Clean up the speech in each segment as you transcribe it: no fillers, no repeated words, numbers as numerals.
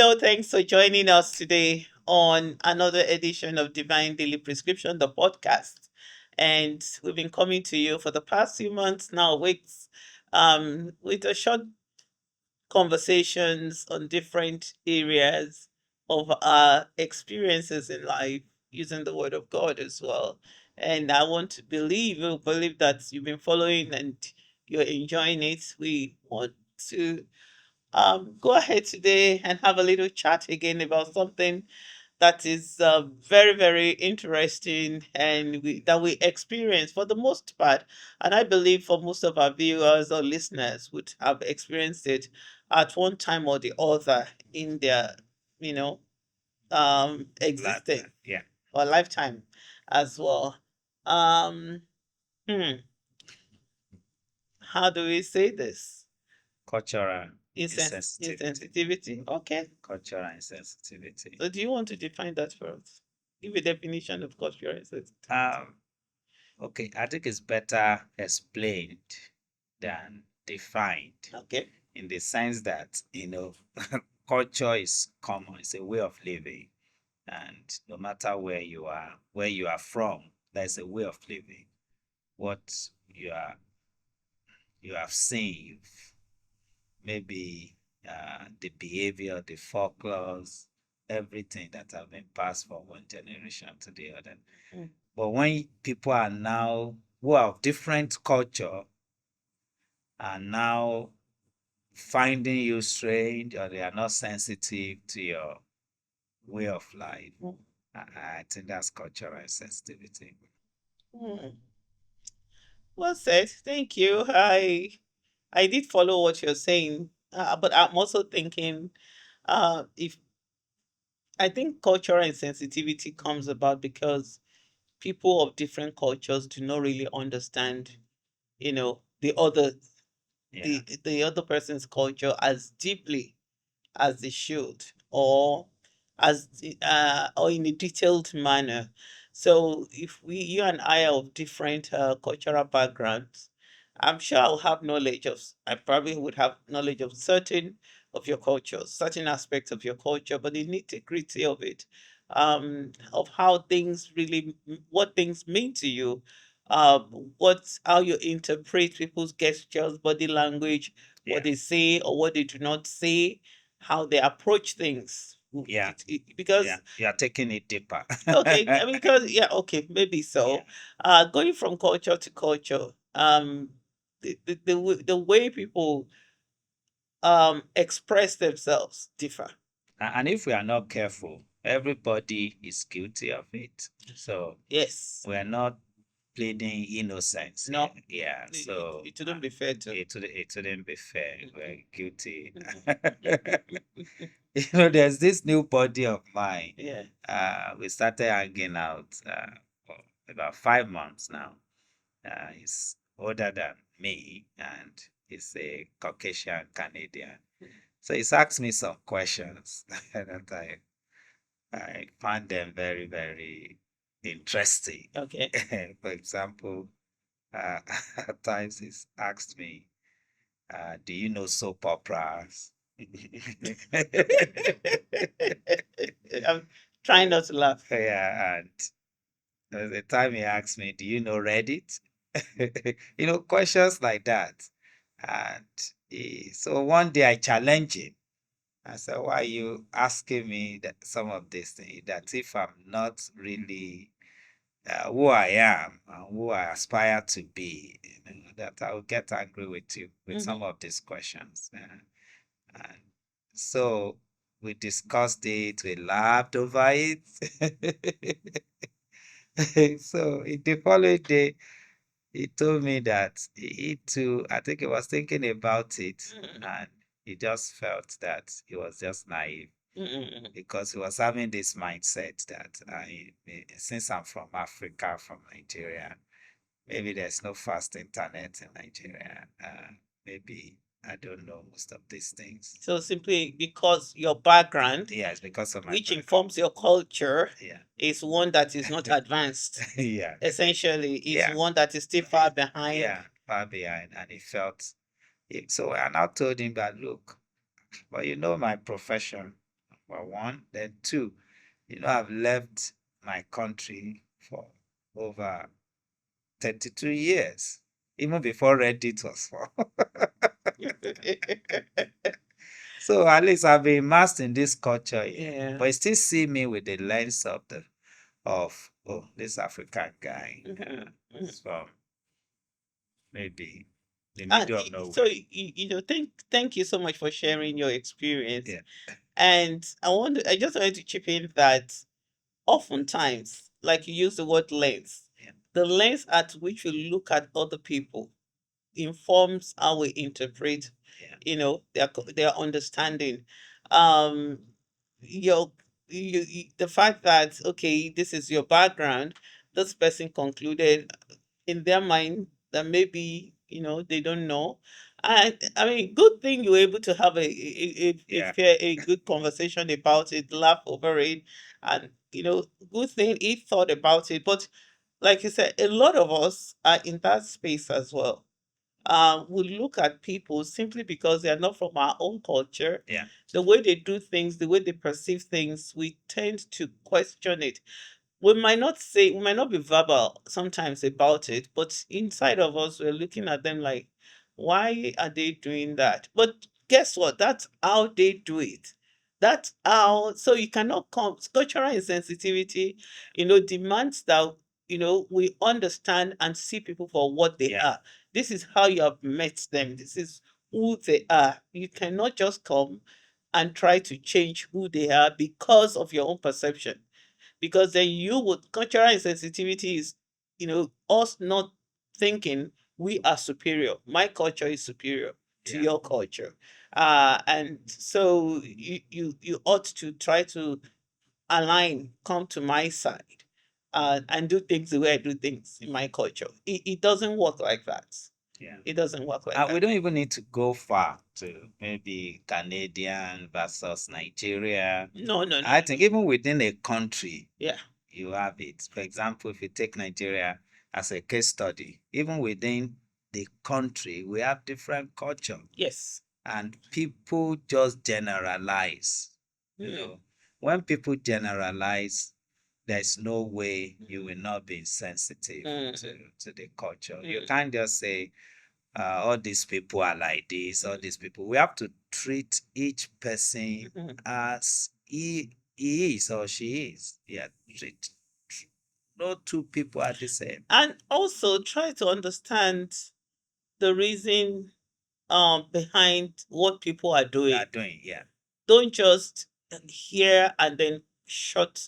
Hello, thanks for joining us today on another edition of Divine Daily Prescription, the podcast. And we've been coming to you for the past few months now, weeks, with a short conversations on different areas of our experiences in life using the Word of God as well. And I want to believe that you've been following and you're enjoying it. We want to go ahead today and have a little chat again about something that is very, very interesting and that we experience for the most part. And I believe for most of our viewers or listeners would have experienced it at one time or the other in their, you know, existing Yeah. or lifetime as well. Um, hmm, how do we say this? Cultural insensitivity. Insensitivity. Okay. Cultural insensitivity. So do you want to define that for us? Give a definition of cultural insensitivity. Um, okay, I think it's better explained than defined Okay. in the sense that, culture is common, it's a way of living. And no matter where you are from, there's a way of living. What you are you have seen, maybe the behavior, the folklores, everything that have been passed from one generation to the other. Mm. But when people are now who have different culture are now finding you strange or they are not sensitive to your way of life, Mm. I think that's cultural sensitivity. Mm. Well said. Thank you. I did follow what you're saying, but I'm also thinking if I think cultural insensitivity comes about because people of different cultures do not really understand, the other Yeah, the other person's culture as deeply as they should, or or in a detailed manner. So if you and I are of different cultural backgrounds, I'm sure I probably would have knowledge of certain of your culture, certain aspects of your culture, but the nitty gritty of it, of how things really, what things mean to you, how you interpret people's gestures, body language, what yeah, they say or what they do not say, how they approach things. yeah, yeah. Because You are taking it deeper. okay, I mean, because yeah, okay, maybe Yeah. so. Going from culture to culture, the way people express themselves differ. And if we are not careful, everybody is guilty of it. So Yes. we're not pleading innocence here. No, Yeah. So it wouldn't be fair to. it wouldn't be fair. We're guilty. Mhm. There's this new buddy of mine. Yeah. We started hanging out for about 5 months now. He's older than me and he's a Caucasian Canadian. So he's asked me some questions that I find them very, very interesting. Okay. For example, uh, at times he's asked me, do you know soap operas? I'm trying not to laugh. Yeah, and there was a time he asked me, do you know Reddit? Questions like that. And so one day I challenged him. I said, why are you asking me some of these things? That if I'm not really who I am and who I aspire to be, that I will get angry with you with Mhm. some of these questions. And so we discussed it, we laughed over it. So in the following day, he told me that he too, I think he was thinking about it Mm, and he just felt that he was just naive mm, mm, mm. because he was having this mindset that since I'm from Africa, from Nigeria, maybe there's no fast internet in Nigeria. Maybe I don't know most of these things. So simply because your background, Yeah, it's because of my which background. informs your culture, Yeah, is one that is not advanced. yeah, Essentially, is yeah, one that is still far behind. yeah, far behind. And he felt it. So I now told him that, look, but you know my profession. for one. Then two, I've left my country for over 32 years, even before Reddit was formed. So at least I've been immersed in this culture here. Yeah. But you still see me with the lens of this African guy Mhm. is from maybe the And middle of so nowhere. thank you so much for sharing your experience. Yeah. And I just wanted to chip in that oftentimes, like you use the word lens, Yeah. the lens at which we look at other people informs how we interpret, Yeah. their understanding. Um, your the fact that, okay, this is your background, this person concluded in their mind that maybe they don't know. I mean, good thing you were able to have Yeah. a good conversation about it, laugh over it, and good thing he thought about it. But like you said, a lot of us are in that space as well. We look at people simply because they are not from our own culture. Yeah. The way they do things, the way they perceive things, we tend to question it. We might not be verbal sometimes about it, but inside of us, we're looking at them like, why are they doing that? But guess what? That's how they do it. That's how, so you cannot come, cultural insensitivity, demands that, we understand and see people for what they Yeah. are. This is how you have met them. This is who they are. You cannot just come and try to change who they are because of your own perception, because then you would cultural insensitivity is us not thinking we are superior. My culture is superior to Yeah. your culture, and so you ought to try to align, come to my side, and do things the way I do things in my culture. It doesn't work like that. Yeah. It doesn't work like And we that. don't even need to go far to maybe Canadian versus Nigeria. No, no, no. I think even within a country, Yeah. you have it. For example, if you take Nigeria as a case study, even within the country, we have different culture, Yes. and people just generalize. You Mm. know, when people generalize, there's no way you will not be sensitive Mm. to the culture. You Mm. can't just say, all these people are like this, all these people. We have to treat each person Mm. as he is or she is. Yeah, no two people are the same. And also try to understand the reason behind what people are They doing. are doing, yeah. Don't just hear and then shut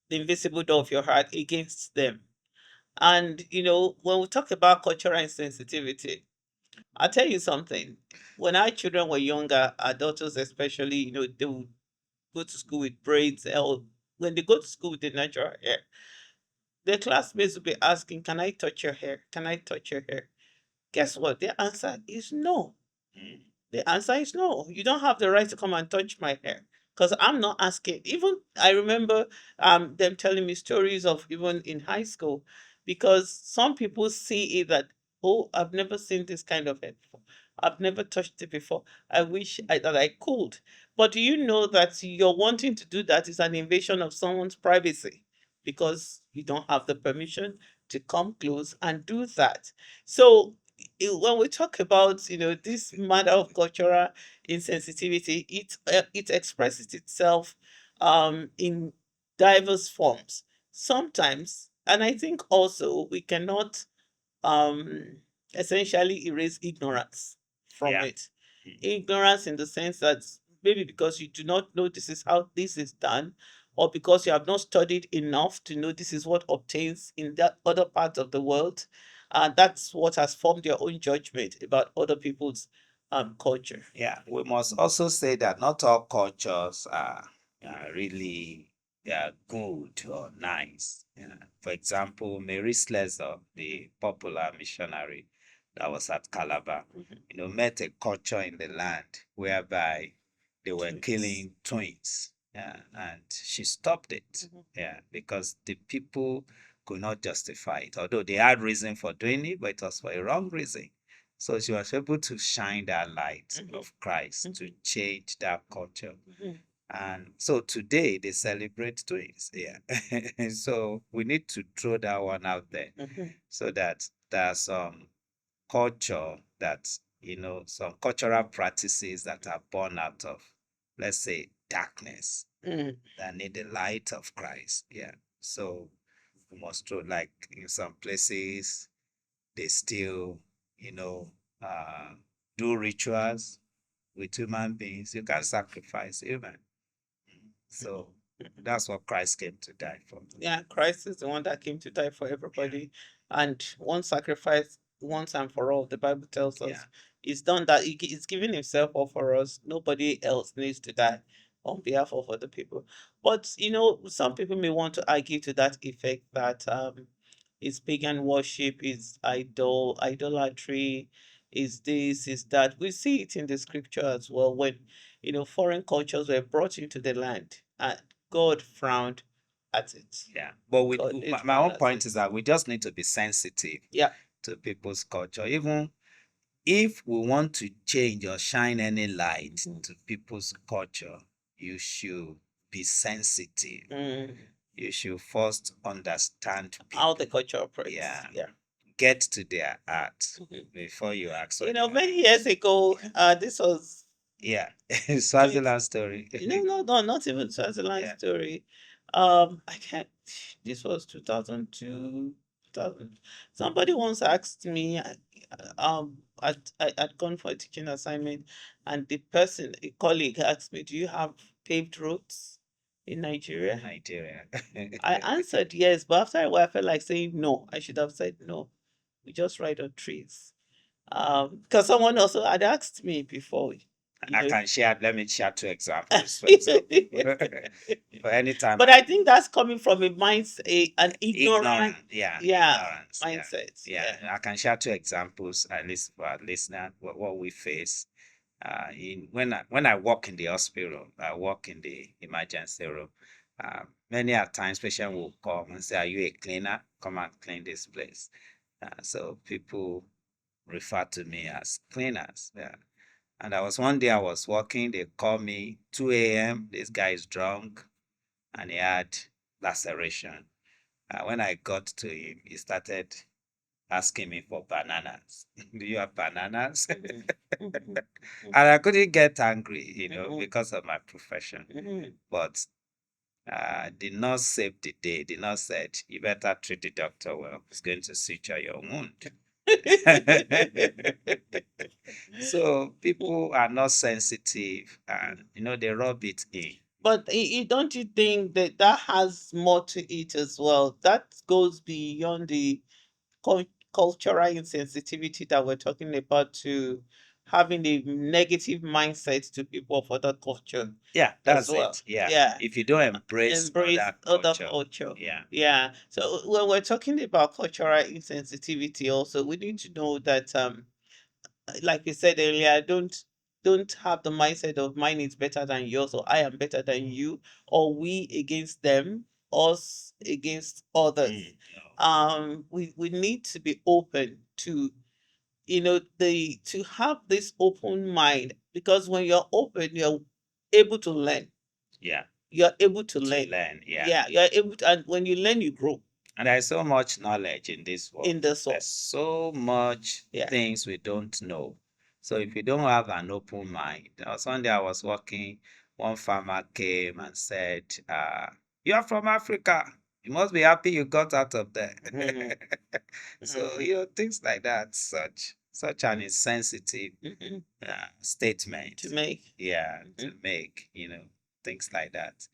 the invisible door of your heart against them. And when we talk about cultural insensitivity, I'll tell you something. When our children were younger, our daughters especially, they would go to school with braids, or when they go to school with the natural hair, their classmates will be asking, can I touch your hair? Can I touch your hair? Guess what? Their answer is no. Mm. The answer is no. You don't have the right to come and touch my hair because I'm not asking. Even I remember them telling me stories of even in high school, because some people see it that, oh, I've never seen this kind of hair before. I've never touched it before. I wish that I could. But do you know that you're wanting to do that is an invasion of someone's privacy, because you don't have the permission to come close and do that. So when we talk about this matter of cultural insensitivity, it expresses itself in diverse forms sometimes, and I think also we cannot um essentially erase ignorance from Yeah. it. Mm. Ignorance in the sense that maybe because you do not know this is how this is done, or because you have not studied enough to know this is what obtains in that other part of the world, and that's what has formed your own judgment about other people's culture. Yeah, we must also say that not all cultures are really good or nice. Yeah. For example, Mary Slessor, the popular missionary that was at Calabar, Mhm. met a culture in the land whereby they were Twins. killing twins. Yeah, and she stopped it. Mhm. Yeah, because the people could not justify it, although they had reason for doing it, but it was for a wrong reason. So she was able to shine that light Mhm. of Christ to Mhm. change that culture. Mhm. And so today they celebrate twins. Yeah. So we need to throw that one out there Mhm. so that there's some culture that, some cultural practices that are born out of, let's say, darkness Mm. that need the light of Christ. Yeah. So we must throw, like in some places, they still, you know, uh, do rituals with human beings. You can sacrifice human. So that's what Christ came to die for. Yeah, Christ is the one that came to die for Yeah, everybody, and one sacrifice once and for all. The Bible tells yeah, us it's done that He's giving Himself up for us. Nobody else needs to die on behalf of other people. But some people may want to argue to that effect that it's pagan worship, is idolatry, is this, is that. We see it in the scripture as well when foreign cultures were brought into the land and God frowned at it. yeah. But God did my frown own at point it. is that we just need to be sensitive Yeah. to people's culture. Even if we want to change or shine any light Mhm. to people's culture, you should be sensitive. Mm. You should first understand How the people. culture operates. Yeah. Yeah. Get to their heart Mhm. before you ask for their Many hand. years ago, this was Yeah. twenty. Swaziland story. No, no, no, not even Swaziland Yeah. story. I can't. This was 2002. 2000. Somebody once asked me. I'd gone for a teaching assignment, and a colleague, asked me, "Do you have paved roads in Nigeria?" Nigeria. I answered yes, but after a while, I felt like saying no. I should have said no. We just ride on trees. Because someone also had asked me before, you I know. can share, let me share two examples, for example. For anytime But I I think that's coming from a mindset, an ignorant, ignorant, yeah, yeah, ignorance, yeah, mindset. yeah. Yeah. I can share two examples at least for our listener what we face. In when I walk in the hospital, I walk in the emergency room. Many a times, patients will come and say, "Are you a cleaner? Come and clean this place." So people refer to me as cleaners. Yeah. And I was one day I was walking, they called me 2 a.m. This guy is drunk and he had laceration. When I got to him, he started asking me for bananas. Do you have bananas? Mhm, mhm, And I couldn't get angry, mhm, because of my profession. mhm, But the nurse saved the day. The nurse said, "You better treat the doctor well. He's going to suture your wound." So people are not sensitive and they rub it in. But don't you think that that has more to it as well? That goes beyond the cultural insensitivity that we're talking about, to having a negative mindset to people of other culture Yeah, as that's well. it. Yeah. Yeah. If you don't embrace Embrace other other culture, culture. yeah. Yeah. So when we're talking about cultural insensitivity, also we need to know that like we said earlier, don't have the mindset of mine is better than yours, or I am better than you, or we against them, us against others. No. We need to be open to the to have this open mind, because when you're open, you're able to learn. Yeah. You're able to To learn. learn. Yeah. Yeah, you're able to, and when you learn, you grow And there's so much knowledge in this in world. this There's world. so much Yeah. things we don't know. So if you don't have an open mind, there was one day I was walking, one farmer came and said, "You are from Africa. You must be happy you got out of there." Mhm, So, mhm, things like that, such an insensitive mhm. To statement. make. Yeah, to Mhm. make, things like that.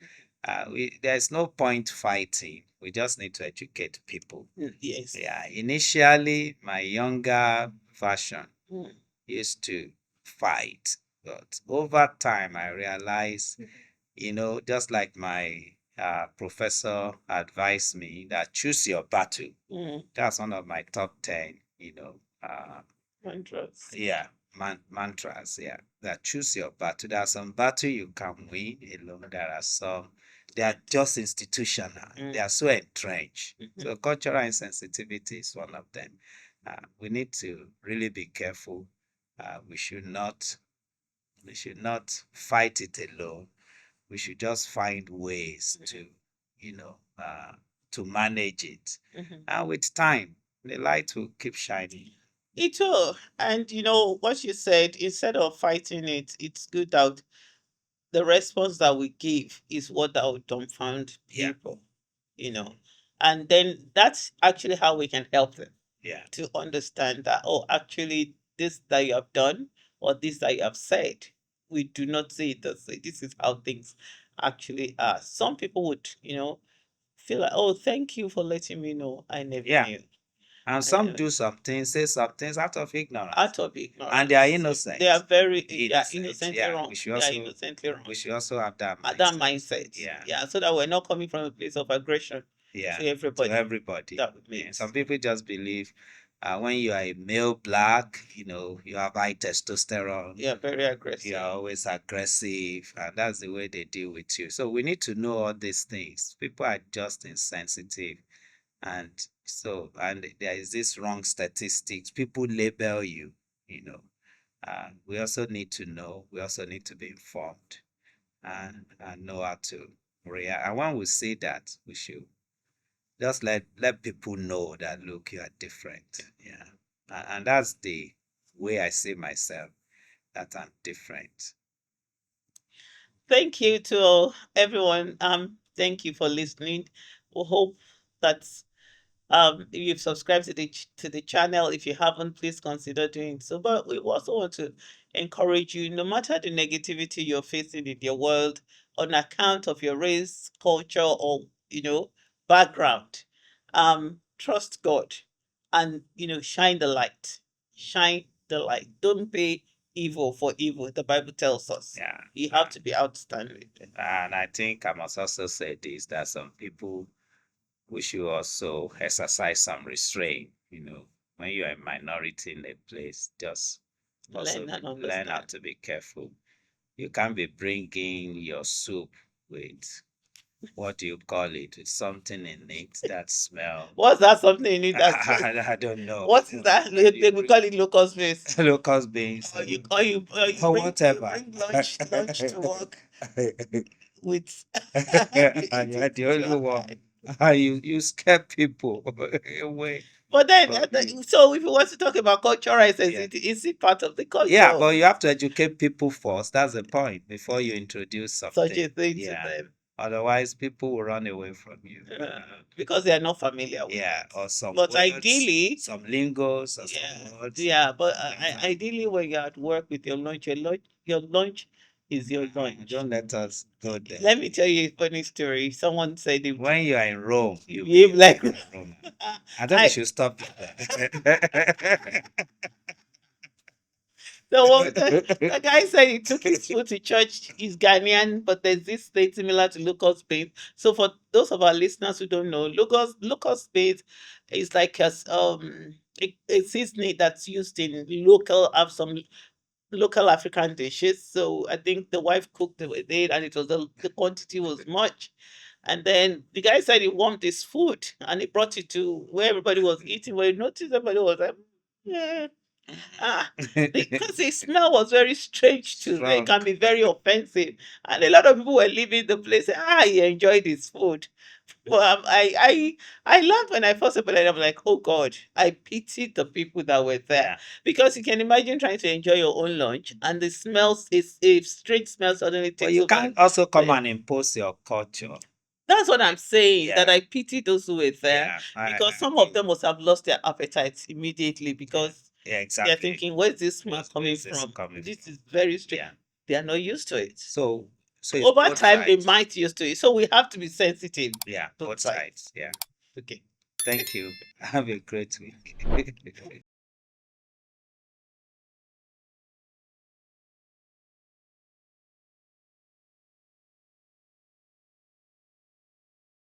There's no point fighting. We just need to educate people. Yes. Yeah, initially, my younger version Mm. used to fight, but over time, I realized, just like my professor advised me, that choose your battle. Mm. That's one of my top 10, Mantras. yeah, mantras. Yeah, that choose your battle. There are some battle you can win alone. There are some they are just institutional. They Mm. are so entrenched. Mhm. So cultural insensitivity is one of them. We need to really be careful. We should not fight it alone. we should just find ways to, you know, to manage it. Mhm. And with time, the light will keep shining. It will. And you know what you said, instead of fighting it, it's good that the response that we give is what that will dumbfound Yeah, people, you know. And then that's actually how we can help them yeah, to understand that, oh, actually, this that you have done or this that you have said, we do not say it this way. This is how things actually are. Some people would, feel like, oh, thank you for letting me know. I never yeah. knew. And I some never do some things, say some things out of ignorance, Out of and they are ignorance. They are innocent. they are Innocent. innocently Yeah, wrong. They are innocently wrong. we should also have that At that mindset. mindset. Yeah, Yeah, so that we're not coming from a place of aggression yeah. to To everybody everybody. that we Yeah. meet. Some people just believe when you are a male black, you have high testosterone. Yeah, very You aggressive. are always aggressive, and that's the way they deal with you. So we need to know all these things. People are just insensitive, and and there is this wrong statistics. People label you, you know. We also need to know. We also need to be informed and know how to react. And when we say that, we should just let people know that look, you are different. Yeah, and that's the way I see myself, that I'm different. Thank you to everyone. Thank you for listening. We hope that if you've subscribed to the channel. If you haven't, please consider doing so. But we also want to encourage you, no matter the negativity you're facing in your world on account of your race, culture, or background, trust God and shine the light. Shine the light. Don't pay evil for evil. The Bible tells us. Yeah, You have to be outstanding. and I think I must also say this, that some people, we should also exercise some restraint. When you're a minority in a place, just also Learn and learn how understand. to be careful. You can't be bringing your soup with, what do you call it, with something in it that smell. What's that something in it that's I don't know. what is that? We call it locust beans. Locust beans, Or you or bring whatever. lunch to work with And you're the only one. And you scare people away But then, from you. so if you want to talk about cultural Yeah. sensitivity, is it part of the culture? Yeah, but you have to educate people first. That's the point before you introduce Such something. a thing to Yeah. them. Otherwise, people will run away from you. Because they are not familiar with Yeah, it. or some But words, ideally, some lingos, or yeah, some words. yeah. But Yeah. ideally, when you're at work with your lunch is your lunch. Don't let us go there. Let me tell you a funny story. Someone said if When you are in Rome, you you behave like like a Roman. I think we I should stop there. so the guy said he took his food to church. He's Ghanaian, but there's this state similar to locust beans. So for those of our listeners who don't know, locust beans is like a seasoning that's used in have some local African dishes. So I think the wife cooked with it, and the quantity was much. And then the guy said he warmed his food and he brought it to where everybody was eating. Where he noticed everybody was like, yeah. Because the smell was very strange to them. It can be very offensive. And a lot of people were leaving the place saying, he enjoyed his food. Well, I laughed when I first saw it. I'm like, oh God, I pitied the people that were there. Yeah. Because you can imagine trying to enjoy your own lunch and the smells is a strange smell suddenly But takes you over. can't also come Yeah. and impose your culture. That's what I'm saying. Yeah. That I pity those who were there Yeah, I because some agree. of them must have lost their appetites immediately because Yeah, they're exactly. thinking, where's this smell Where coming is this from? coming This from? is very strange. Yeah. They are not used to it. So it's Over both time, they sides. might used to it. So we have to be sensitive. Yeah, Both both sides. sides. Yeah. Okay. Thank you. Have a great week.